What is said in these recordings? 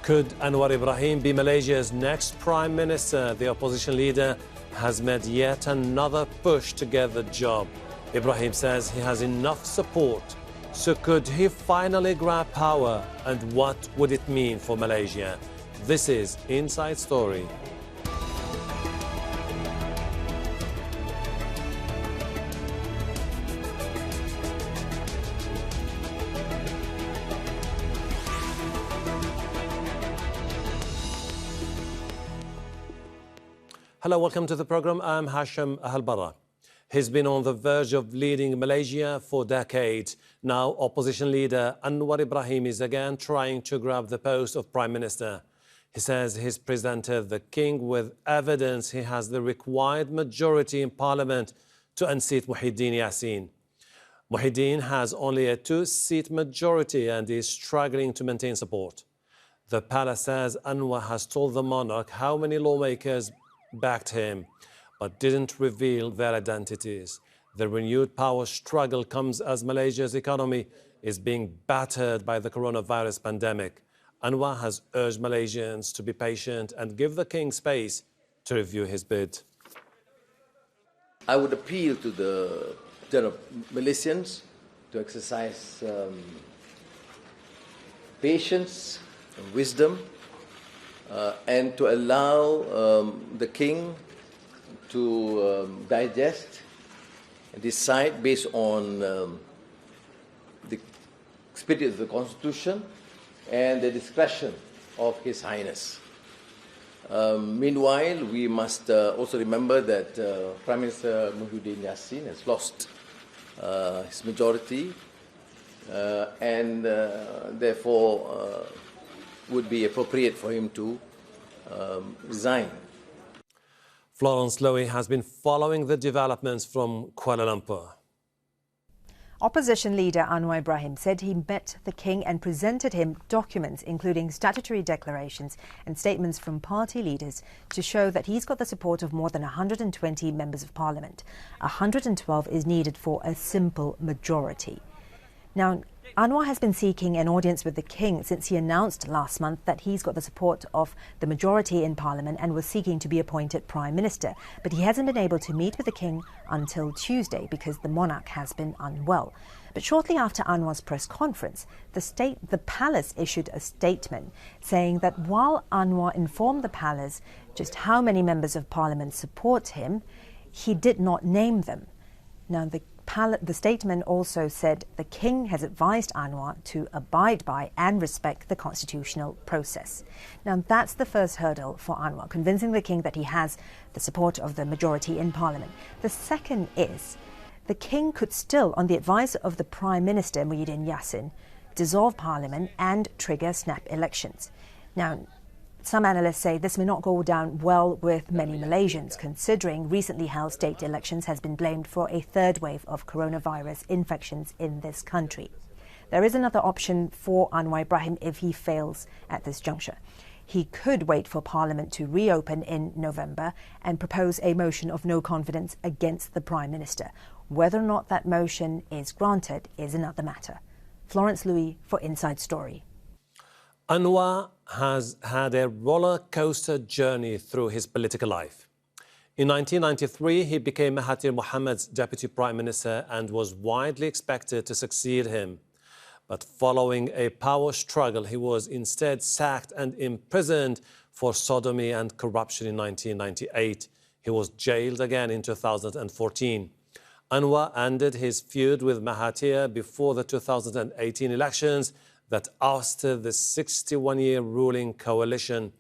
Could Anwar Ibrahim be Malaysia's next Prime Minister? The opposition leader has made yet another push to get the job. Ibrahim says he has enough support. So could he finally grab power? And what would it mean for Malaysia? This is Inside Story. Hello, welcome to the program. I'm Hashim Ahalbara. He's been on the verge of leading Malaysia for decades. Now, opposition leader Anwar Ibrahim is again trying to grab the post of Prime Minister. He says he's presented the king with evidence he has the required majority in parliament to unseat Muhyiddin Yassin. Muhyiddin has only a two-seat majority and is struggling to maintain support. The palace says Anwar has told the monarch how many lawmakers backed him, but didn't reveal their identities. The renewed power struggle comes as Malaysia's economy is being battered by the coronavirus pandemic. Anwar has urged Malaysians to be patient and give the king space to review his bid. I would appeal to the Malaysians to exercise patience and wisdom and to allow the king to digest and decide based on the spirit of the Constitution and the discretion of His Highness. Meanwhile, we must also remember that Prime Minister Muhyiddin Yassin has lost his majority and therefore would be appropriate for him to resign. Florence Lowy has been following the developments from Kuala Lumpur. Opposition leader Anwar Ibrahim said he met the king and presented him documents including statutory declarations and statements from party leaders to show that he's got the support of more than 120 members of parliament. 112 is needed for a simple majority. Now, Anwar has been seeking an audience with the king since he announced last month that he's got the support of the majority in parliament and was seeking to be appointed prime minister. But he hasn't been able to meet with the king until Tuesday because the monarch has been unwell. But shortly after Anwar's press conference, the palace issued a statement saying that while Anwar informed the palace just how many members of parliament support him, he did not name them. Now, the statement also said the king has advised Anwar to abide by and respect the constitutional process. Now, that's the first hurdle for Anwar, convincing the king that he has the support of the majority in parliament. The second is the king could still, on the advice of the Prime Minister, Muhyiddin Yassin, dissolve parliament and trigger snap elections. Now, some analysts say this may not go down well with many Malaysians, considering recently held state elections has been blamed for a third wave of coronavirus infections in this country. There is another option for Anwar Ibrahim if he fails at this juncture. He could wait for Parliament to reopen in November and propose a motion of no confidence against the Prime Minister. Whether or not that motion is granted is another matter. Florence Lowy for Inside Story. Anwar has had a roller coaster journey through his political life. In 1993, he became Mahathir Mohamad's deputy prime minister and was widely expected to succeed him. But following a power struggle, he was instead sacked and imprisoned for sodomy and corruption in 1998. He was jailed again in 2014. Anwar ended his feud with Mahathir before the 2018 elections that ousted the 61-year ruling coalition.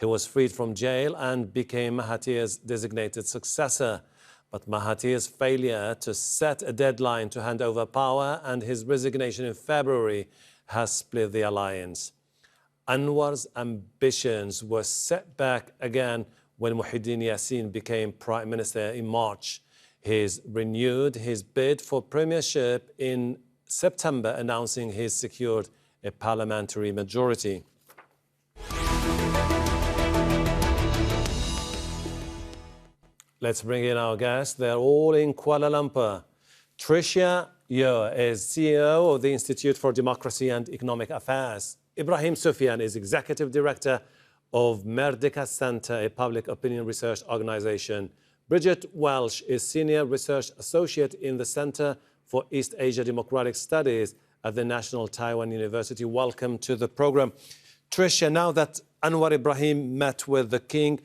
He was freed from jail and became Mahathir's designated successor. But Mahathir's failure to set a deadline to hand over power and his resignation in February has split the alliance. Anwar's ambitions were set back again when Muhyiddin Yassin became Prime Minister in March. He's renewed his bid for premiership in September, announcing he's secured a parliamentary majority. Let's bring in our guests. They're all in Kuala Lumpur. Tricia Yeoh is CEO of the Institute for Democracy and Economic Affairs. Ibrahim Suffian is Executive Director of Merdeka Centre, a public opinion research organisation. Bridget Welsh is Senior Research Associate in the Centre for East Asia Democratic Studies at the National Taiwan University. Welcome to the programme. Tricia, now that Anwar Ibrahim met with the King,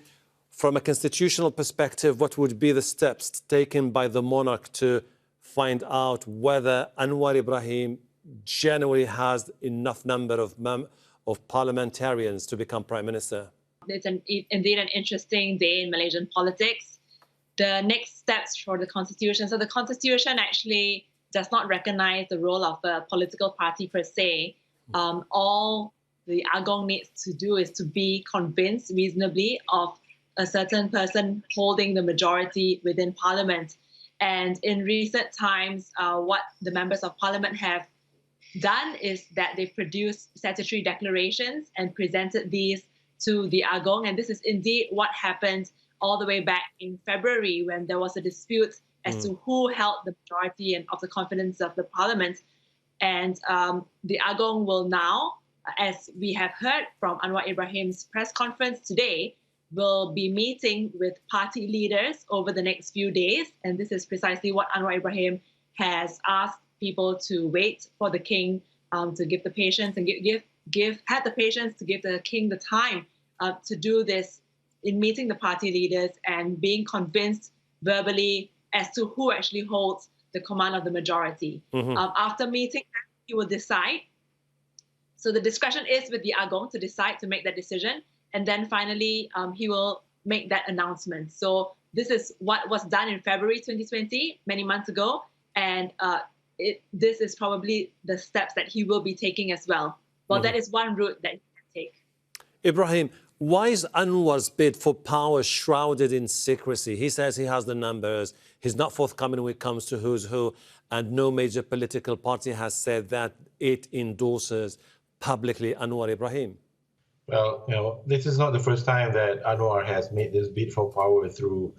from a constitutional perspective, what would be the steps taken by the monarch to find out whether Anwar Ibrahim genuinely has enough number of parliamentarians to become Prime Minister? It's indeed an interesting day in Malaysian politics. The next steps for the Constitution. So the Constitution actually does not recognize the role of a political party per se. All the Agong needs to do is to be convinced reasonably of a certain person holding the majority within Parliament. And in recent times, what the members of Parliament have done is that they've produced statutory declarations and presented these to the Agong. And this is indeed what happened all the way back in February when there was a dispute as to who held the majority and of the confidence of the Parliament. And the Agong will now, as we have heard from Anwar Ibrahim's press conference today, will be meeting with party leaders over the next few days. And this is precisely what Anwar Ibrahim has asked people to wait for the King to give the patience and had the patience to give the King the time to do this in meeting the party leaders and being convinced verbally as to who actually holds the command of the majority. After meeting, he will decide. So the discretion is with the Agong to decide to make that decision. And then finally, he will make that announcement. So this is what was done in February 2020, many months ago. And this is probably the steps that he will be taking as well. Well, that is one route that he can take. Ibrahim, why is Anwar's bid for power shrouded in secrecy? He says he has the numbers. He's not forthcoming when it comes to who's who. And no major political party has said that it endorses publicly Anwar Ibrahim. Well, this is not the first time that Anwar has made this bid for power through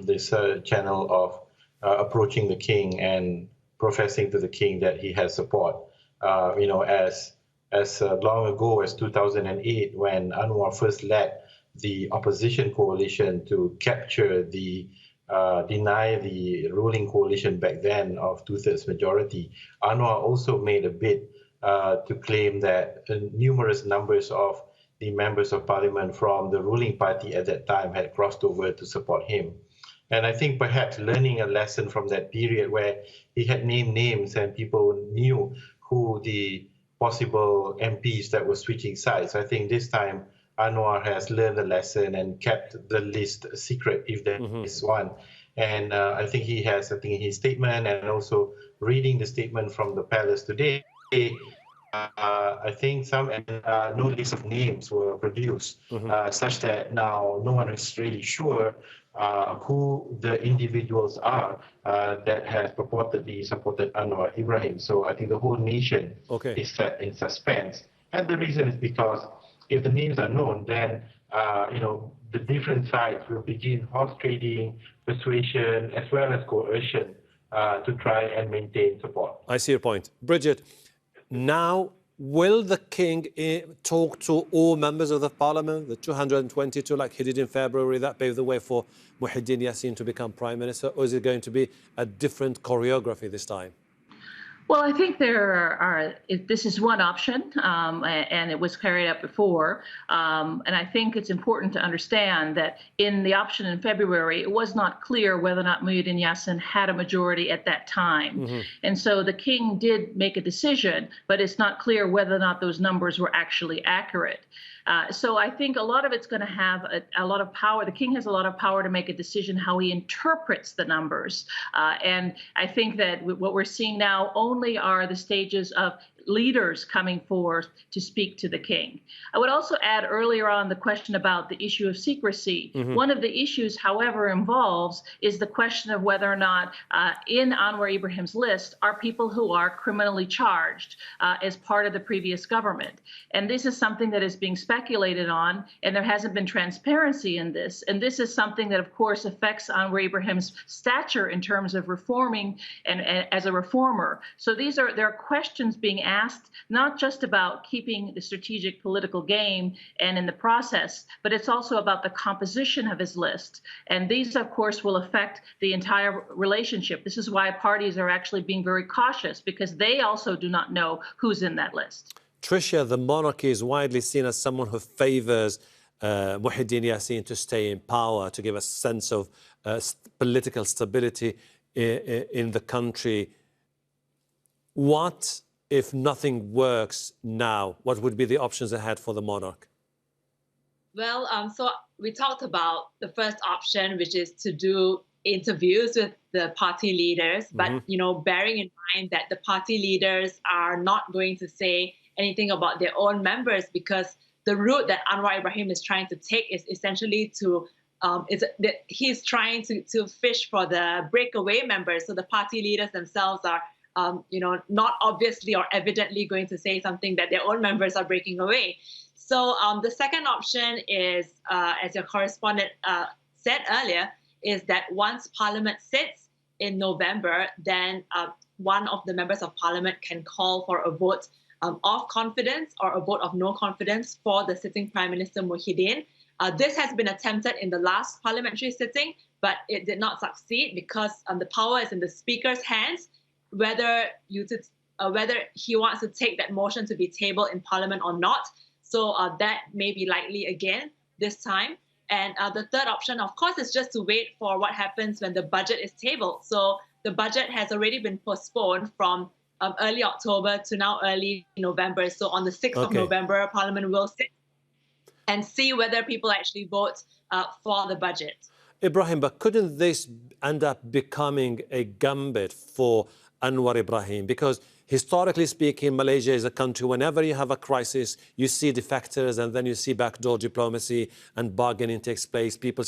this channel of approaching the King and professing to the King that he has support. As long ago as 2008, when Anwar first led the opposition coalition to capture deny the ruling coalition back then of 2/3 majority, Anwar also made a bid to claim that numerous numbers of the members of parliament from the ruling party at that time had crossed over to support him. And I think perhaps learning a lesson from that period where he had named names and people knew who the possible MPs that were switching sides, I think this time Anwar has learned a lesson and kept the list secret, if there is one. And I think he has, his statement and also reading the statement from the palace today, I think no list of names were produced, such that now no one is really sure who the individuals are that has purportedly supported Anwar Ibrahim. So I think the whole nation is set in suspense. And the reason is because if the names are known, then the different sides will begin horse trading, persuasion, as well as coercion to try and maintain support. I see your point. Bridget, now, will the King talk to all members of the Parliament, the 222, like he did in February, that paved the way for Muhyiddin Yassin to become Prime Minister, or is it going to be a different choreography this time? Well, I think this is one option, and it was carried out before. And I think it's important to understand that in the option in February, it was not clear whether or not Muhyiddin Yassin had a majority at that time. And so the King did make a decision, but it's not clear whether or not those numbers were actually accurate. So I think a lot of it's going to have a lot of power. The King has a lot of power to make a decision how he interprets the numbers. And I think that what we're seeing now only are the stages of leaders coming forth to speak to the King. I would also add earlier on the question about the issue of secrecy. One of the issues, however, involves is the question of whether or not in Anwar Ibrahim's list are people who are criminally charged as part of the previous government. And this is something that is being speculated on, and there hasn't been transparency in this. And this is something that, of course, affects Anwar Ibrahim's stature in terms of reforming and as a reformer. So there are questions being asked asked not just about keeping the strategic political game and in the process, but it's also about the composition of his list. And these, of course, will affect the entire relationship. This is why parties are actually being very cautious, because they also do not know who's in that list. Tricia, the monarchy is widely seen as someone who favours Muhyiddin Yassin to stay in power, to give a sense of political stability in the country. What if nothing works now? What would be the options ahead for the monarch? Well, so we talked about the first option, which is to do interviews with the party leaders, but bearing in mind that the party leaders are not going to say anything about their own members, because the route that Anwar Ibrahim is trying to take is essentially to he's trying to fish for the breakaway members. So the party leaders themselves are not obviously or evidently going to say something that their own members are breaking away. So the second option is, as your correspondent said earlier, is that once Parliament sits in November, then one of the members of Parliament can call for a vote of confidence or a vote of no confidence for the sitting Prime Minister Muhyiddin. This has been attempted in the last parliamentary sitting, but it did not succeed because the power is in the Speaker's hands, whether he wants to take that motion to be tabled in Parliament or not. So that may be likely again this time. And the third option, of course, is just to wait for what happens when the budget is tabled. So the budget has already been postponed from early October to now early November. So on the 6th of November, Parliament will sit and see whether people actually vote for the budget. Ibrahim, but couldn't this end up becoming a gambit for Anwar Ibrahim? Because historically speaking, Malaysia is a country, whenever you have a crisis, you see defectors and then you see backdoor diplomacy and bargaining takes place. People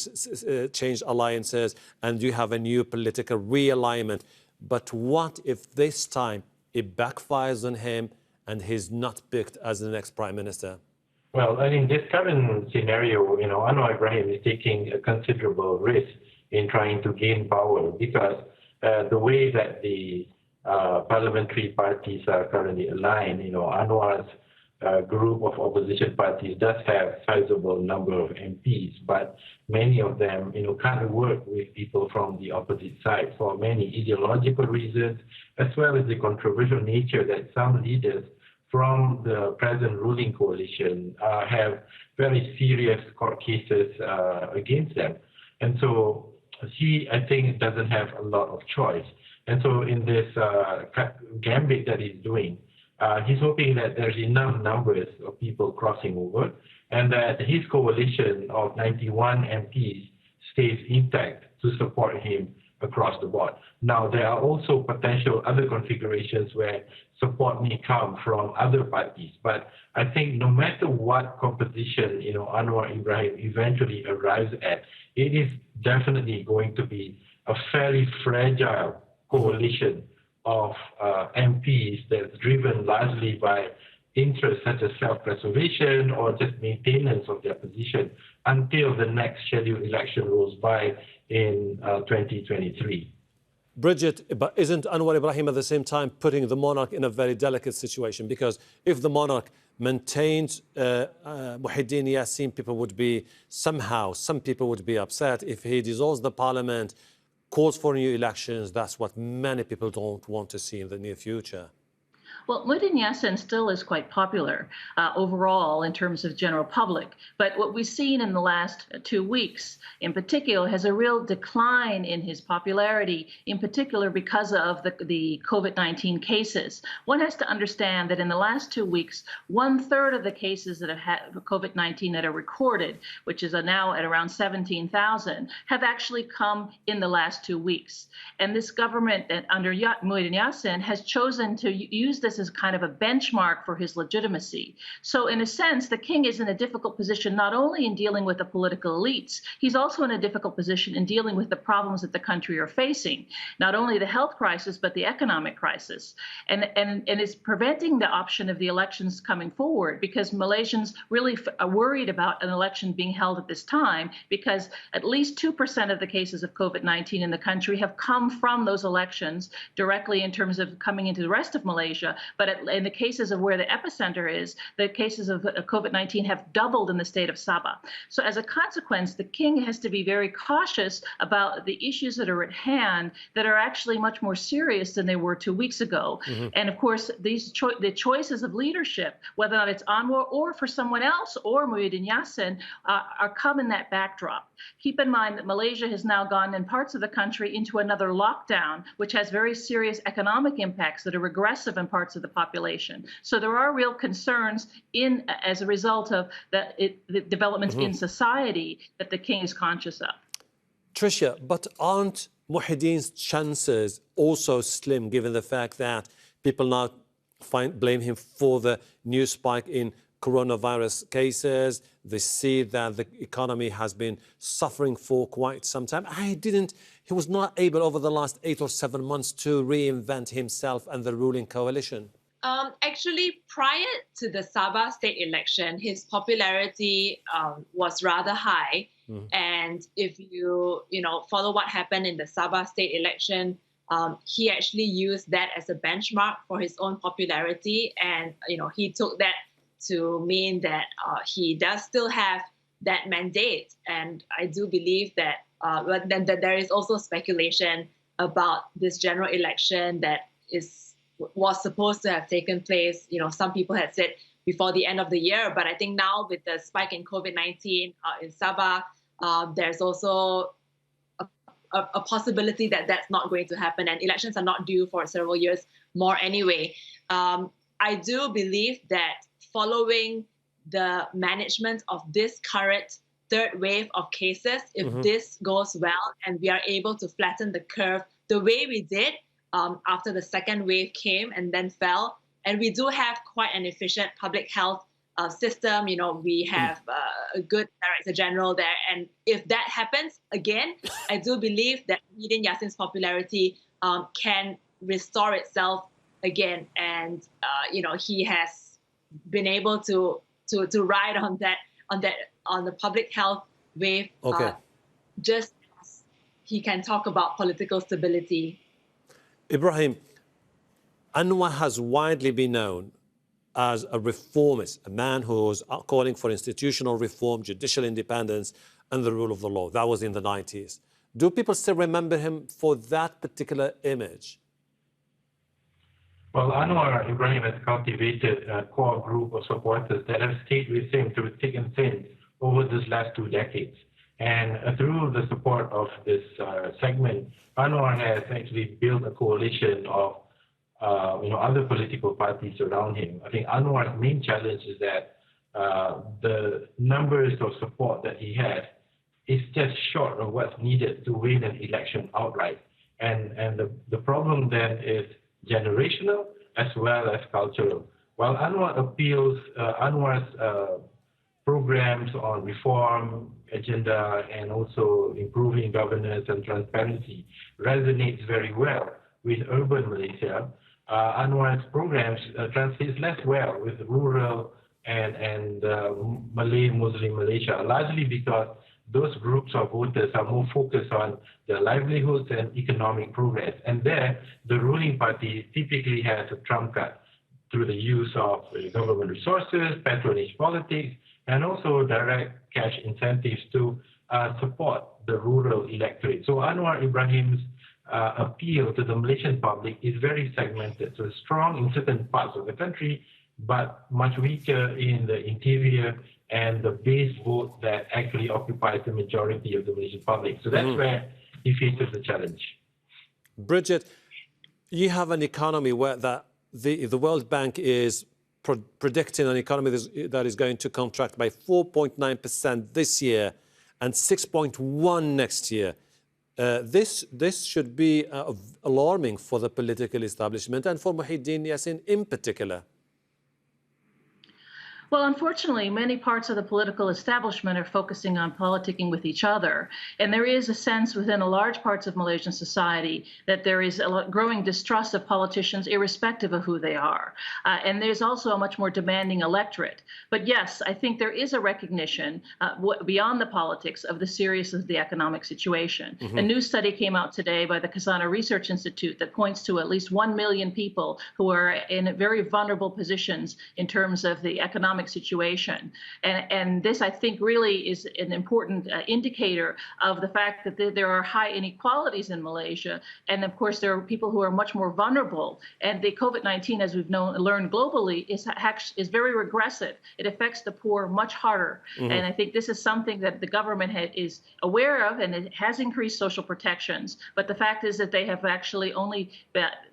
change alliances and you have a new political realignment. But what if this time it backfires on him and he's not picked as the next Prime Minister? Well, in this current scenario, Anwar Ibrahim is taking a considerable risk in trying to gain power, because the way that the parliamentary parties are currently aligned, Anwar's group of opposition parties does have a sizable number of MPs, but many of them, can't work with people from the opposite side for many ideological reasons, as well as the controversial nature that some leaders from the present ruling coalition have very serious court cases against them. And so he, I think, doesn't have a lot of choice. And so in this gambit that he's doing, he's hoping that there's enough numbers of people crossing over and that his coalition of 91 MPs stays intact to support him across the board. Now, there are also potential other configurations where support may come from other parties. But I think no matter what composition, Anwar Ibrahim eventually arrives at, it is definitely going to be a fairly fragile coalition of MPs that's driven largely by interests such as self-preservation or just maintenance of their position until the next scheduled election rolls by in 2023. Bridget, but isn't Anwar Ibrahim at the same time putting the monarch in a very delicate situation? Because if the monarch maintained Muhyiddin Yassin, some people would be upset. If he dissolves the parliament, calls for new elections, that's what many people don't want to see in the near future. Well, Muhyiddin Yassin still is quite popular overall in terms of general public. But what we've seen in the last 2 weeks, in particular, has a real decline in his popularity, in particular because of the COVID-19 cases. One has to understand that in the last 2 weeks, 1/3 of the cases that have had COVID-19 that are recorded, which is now at around 17,000, have actually come in the last 2 weeks. And this government under Muhyiddin Yassin has chosen to use this as kind of a benchmark for his legitimacy. So in a sense, the king is in a difficult position, not only in dealing with the political elites, he's also in a difficult position in dealing with the problems that the country are facing, not only the health crisis, but the economic crisis. And it's preventing the option of the elections coming forward, because Malaysians really are worried about an election being held at this time, because at least 2% of the cases of COVID-19 in the country have come from those elections directly in terms of coming into the rest of Malaysia. But in the cases of where the epicenter is, the cases of COVID-19 have doubled in the state of Sabah. So as a consequence, the king has to be very cautious about the issues that are at hand that are actually much more serious than they were 2 weeks ago. And of course, the choices of leadership, whether or not it's Anwar or for someone else or Muhyiddin Yassin, are come in that backdrop. Keep in mind that Malaysia has now gone in parts of the country into another lockdown, which has very serious economic impacts that are regressive in parts of the population. So there are real concerns as a result of the developments in society that the king is conscious of. Tricia, but aren't Muhyiddin's chances also slim, given the fact that people now blame him for the new spike in coronavirus cases? They see that the economy has been suffering for quite some time. He was not able over the last 8 or 7 months to reinvent himself and the ruling coalition. Actually, prior to the Sabah state election, his popularity was rather high. And if you follow what happened in the Sabah state election, he actually used that as a benchmark for his own popularity. And, he took that to mean that he does still have that mandate. And I do believe that, that there is also speculation about this general election that was supposed to have taken place. Some people had said before the end of the year, but I think now with the spike in COVID-19 in Sabah, there's also a possibility that that's not going to happen, and elections are not due for several years more anyway. I do believe that following the management of this current third wave of cases, if this goes well and we are able to flatten the curve the way we did after the second wave came and then fell, and we do have quite an efficient public health system. We have a good Director General there. And if that happens again, I do believe that Muhyiddin Yassin's popularity can restore itself again. And, he has been able to ride on the public health wave, just as he can talk about political stability. Ibrahim, Anwar has widely been known as a reformist, a man who was calling for institutional reform, judicial independence, and the rule of the law. That was in the 90s. Do people still remember him for that particular image? Well, Anwar Ibrahim has cultivated a core group of supporters that have stayed with him through thick and thin over these last 2 decades. And through the support of this segment, Anwar has actually built a coalition of other political parties around him. I think Anwar's main challenge is that the numbers of support that he has is just short of what's needed to win an election outright. And the problem then is generational as well as cultural. While Anwar's programs on reform agenda and also improving governance and transparency resonates very well with urban Malaysia, Anwar's programs translates less well with rural and Malay Muslim Malaysia, largely because those groups of voters are more focused on their livelihoods and economic progress. And there, the ruling party typically has a trump card through the use of government resources, patronage politics, and also direct cash incentives to support the rural electorate. So Anwar Ibrahim's appeal to the Malaysian public is very segmented, so strong in certain parts of the country, but much weaker in the interior and the base vote that actually occupies the majority of the Malaysian public. So that's where he faces the challenge. Bridget, you have an economy where the World Bank is predicting an economy that is going to contract by 4.9% this year and 6.1% next year. This should be alarming for the political establishment and for Muhyiddin Yassin in particular. Well, unfortunately, many parts of the political establishment are focusing on politicking with each other. And there is a sense within a large parts of Malaysian society that there is a growing distrust of politicians irrespective of who they are. And there's also a much more demanding electorate. But yes, I think there is a recognition beyond the politics of the seriousness of the economic situation. A new study came out today by the Khazanah Research Institute that points to at least 1 million people who are in very vulnerable positions in terms of the economic situation. And this, I think, really is an important indicator of the fact that there are high inequalities in Malaysia. And of course, there are people who are much more vulnerable. And the COVID-19, as we've learned globally, is very regressive. It affects the poor much harder. And I think this is something that the government is aware of, and it has increased social protections. But the fact is that they have actually only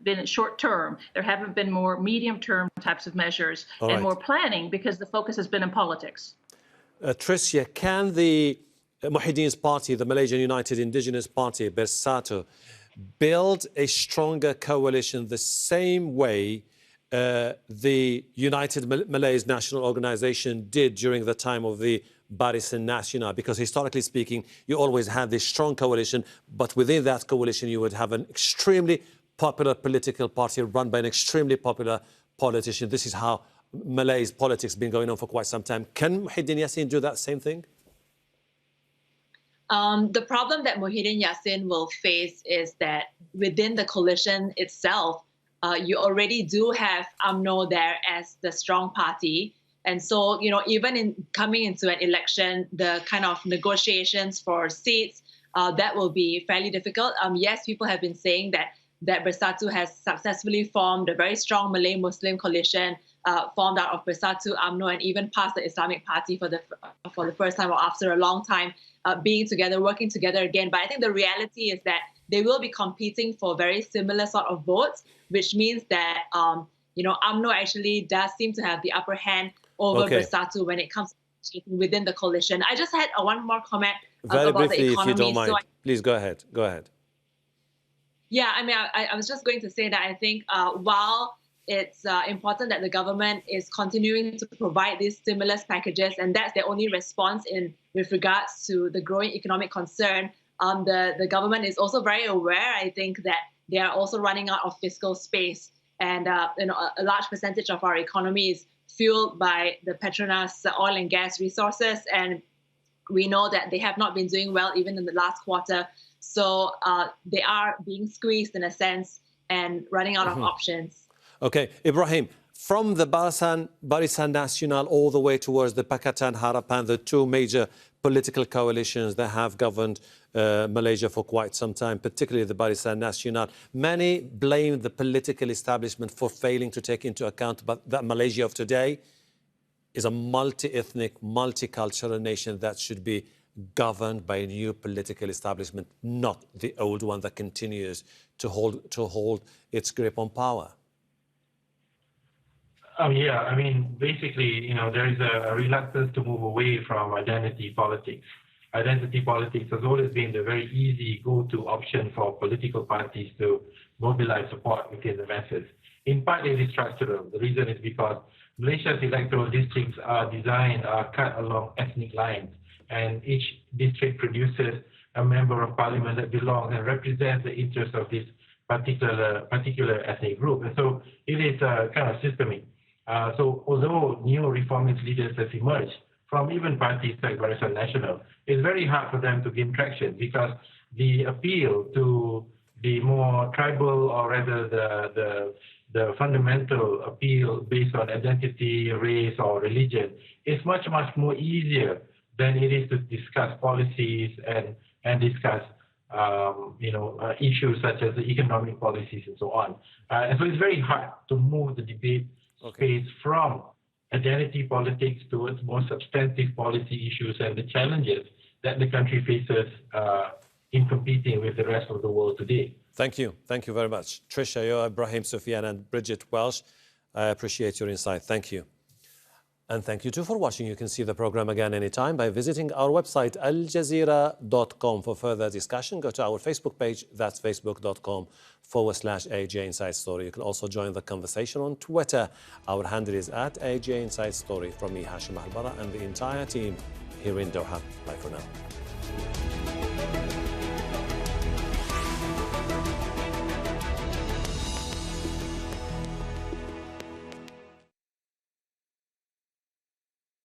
been short term. There haven't been more medium term types of measures and more planning, because the focus has been in politics. Tricia, can the Muhyiddin's party, the Malaysian United Indigenous Party, Bersatu, build a stronger coalition the same way the United Malays National Organization did during the time of the Barisan Nasional? Because historically speaking, you always had this strong coalition, but within that coalition, you would have an extremely popular political party run by an extremely popular politician. This is how Malay's politics has been going on for quite some time. Can Muhyiddin Yassin do that same thing? The problem that Muhyiddin Yassin will face is that within the coalition itself, you already do have UMNO there as the strong party. And so, you know, even in coming into an election, the kind of negotiations for seats, that will be fairly difficult. Yes, people have been saying that Bersatu has successfully formed a very strong Malay-Muslim coalition, formed out of Bersatu, UMNO, and even passed the Islamic Party for the first time, or after a long time, being together, working together again. But I think the reality is that they will be competing for very similar sort of votes, which means that you know, UMNO actually does seem to have the upper hand over Bersatu when it comes to within the coalition. I just had one more comment very about briefly, the economy. if you don't mind. Please go ahead. Go ahead. Yeah, I mean, I was just going to say that I think while it's important that the government is continuing to provide these stimulus packages, and that's their only response with regards to the growing economic concern, the government is also very aware, I think, that they are also running out of fiscal space. And you know, a large percentage of our economy is fueled by the Petronas oil and gas resources. And we know that they have not been doing well even in the last quarter. So they are being squeezed in a sense and running out of options. Okay, Ibrahim, from the Barisan Nasional all the way towards the Pakatan Harapan, the two major political coalitions that have governed Malaysia for quite some time, particularly the Barisan Nasional, many blame the political establishment for failing to take into account that Malaysia of today is a multi-ethnic, multicultural nation that should be governed by a new political establishment, not the old one that continues to hold its grip on power. Yeah, I mean, basically, you know, there is a reluctance to move away from identity politics. Identity politics has always been the very easy go-to option for political parties to mobilize support within the masses. In part, it is structural. The reason is because Malaysia's electoral districts are cut along ethnic lines, and each district produces a member of parliament that belongs and represents the interests of this particular ethnic group. And so it is kind of systemic. So although new reformist leaders have emerged from even parties like Barisan Nasional, it's very hard for them to gain traction because the appeal to the more tribal, or rather the fundamental appeal based on identity, race, or religion is much more easier than it is to discuss policies and discuss issues such as the economic policies and so on. And so it's very hard to move the debate space from identity politics towards more substantive policy issues and the challenges that the country faces in competing with the rest of the world today. Thank you. Thank you very much. Tricia, Yeoh, Ibrahim Suffian and Bridget Welsh, I appreciate your insight. Thank you. And thank you too for watching. You can see the program again anytime by visiting our website, aljazeera.com. For further discussion, go to our Facebook page. That's facebook.com/AJ Inside Story. You can also join the conversation on Twitter. Our handle is @AJ Inside Story. From me, Hashim Al-Bara, and the entire team here in Doha. Bye for now.